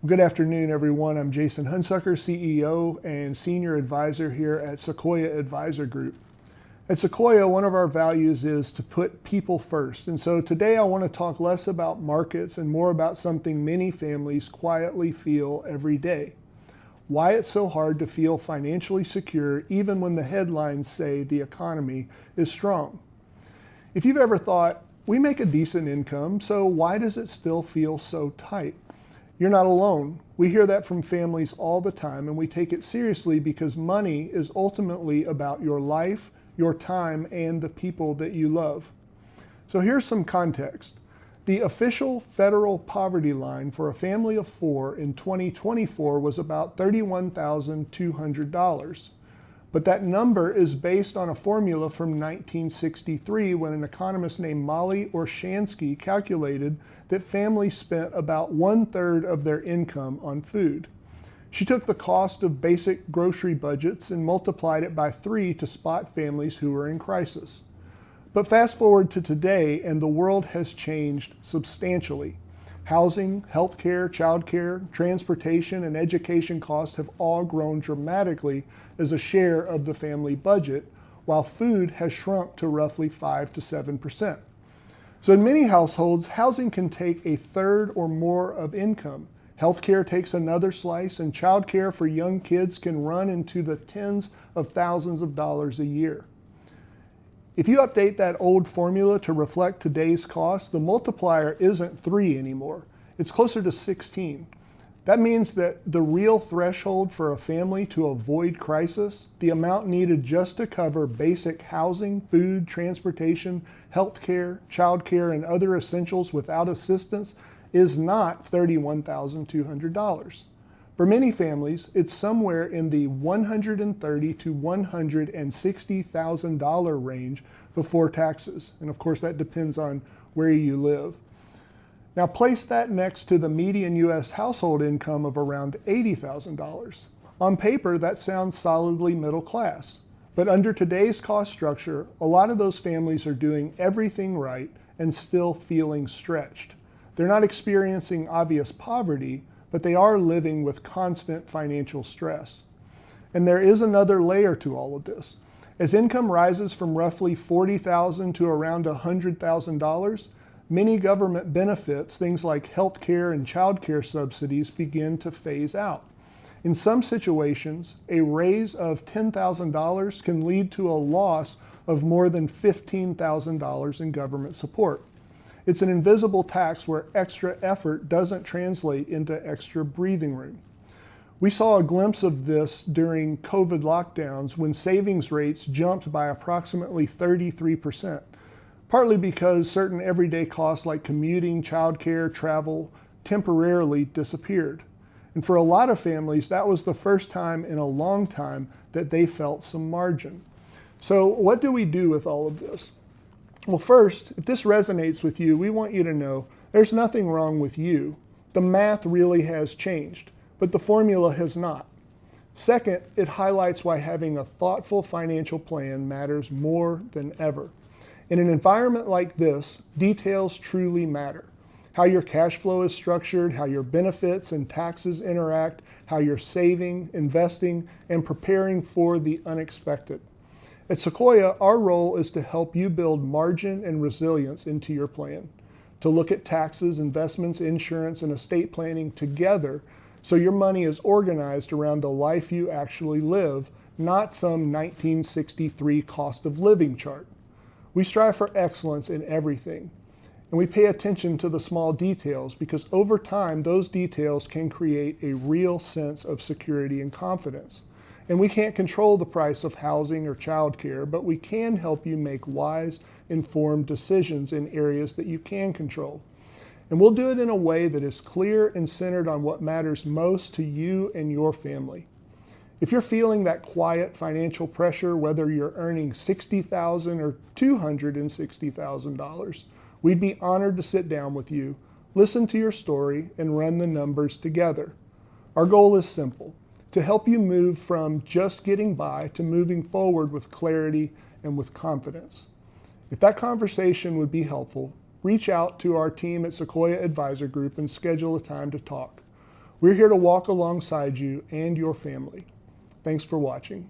Good afternoon, everyone. I'm Jason Hunsucker, CEO and Senior Advisor here at Sequoia Advisor Group. At Sequoia, one of our values is to put people first. And so today I want to talk less about markets and more about something many families quietly feel every day. Why it's so hard to feel financially secure even when the headlines say the economy is strong. If you've ever thought, we make a decent income, so why does it still feel so tight? You're not alone. We hear that from families all the time, and we take it seriously because money is ultimately about your life, your time, and the people that you love. So here's some context. The official federal poverty line for a family of four in 2024 was about $31,200. But that number is based on a formula from 1963 when an economist named Molly Orshansky calculated that families spent about 1/3 of their income on food. She took the cost of basic grocery budgets and multiplied it by 3 to spot families who were in crisis. But fast forward to today, and the world has changed substantially. Housing, healthcare, childcare, transportation, and education costs have all grown dramatically as a share of the family budget, while food has shrunk to roughly 5 to 7%. So in many households, housing can take 1/3 or more of income. Healthcare takes another slice, and childcare for young kids can run into the tens of thousands of dollars a year. If you update that old formula to reflect today's cost, the multiplier isn't 3 anymore. It's closer to 16. That means that the real threshold for a family to avoid crisis, the amount needed just to cover basic housing, food, transportation, healthcare, childcare, and other essentials without assistance, is not $31,200. For many families, it's somewhere in the $130,000 to $160,000 range before taxes. And of course, that depends on where you live. Now place that next to the median U.S. household income of around $80,000. On paper, that sounds solidly middle class. But under today's cost structure, a lot of those families are doing everything right and still feeling stretched. They're not experiencing obvious poverty, but they are living with constant financial stress. And there is another layer to all of this. As income rises from roughly $40,000 to around $100,000, many government benefits, things like health care and child care subsidies, begin to phase out. In some situations, a raise of $10,000 can lead to a loss of more than $15,000 in government support. It's an invisible tax where extra effort doesn't translate into extra breathing room. We saw a glimpse of this during COVID lockdowns when savings rates jumped by approximately 33%, partly because certain everyday costs like commuting, childcare, travel temporarily disappeared. And for a lot of families, that was the first time in a long time that they felt some margin. So what do we do with all of this? Well, first, if this resonates with you, we want you to know there's nothing wrong with you. The math really has changed, but the formula has not. Second, it highlights why having a thoughtful financial plan matters more than ever. In an environment like this, details truly matter. How your cash flow is structured, how your benefits and taxes interact, how you're saving, investing, and preparing for the unexpected. At Sequoia, our role is to help you build margin and resilience into your plan, to look at taxes, investments, insurance, and estate planning together so your money is organized around the life you actually live, not some 1963 cost of living chart. We strive for excellence in everything, and we pay attention to the small details because over time, those details can create a real sense of security and confidence. And we can't control the price of housing or childcare, but we can help you make wise, informed decisions in areas that you can control. And we'll do it in a way that is clear and centered on what matters most to you and your family. If you're feeling that quiet financial pressure, whether you're earning $60,000 or $260,000, we'd be honored to sit down with you, listen to your story, and run the numbers together. Our goal is simple: to help you move from just getting by to moving forward with clarity and with confidence. If that conversation would be helpful, reach out to our team at Sequoia Advisor Group and schedule a time to talk. We're here to walk alongside you and your family. Thanks for watching.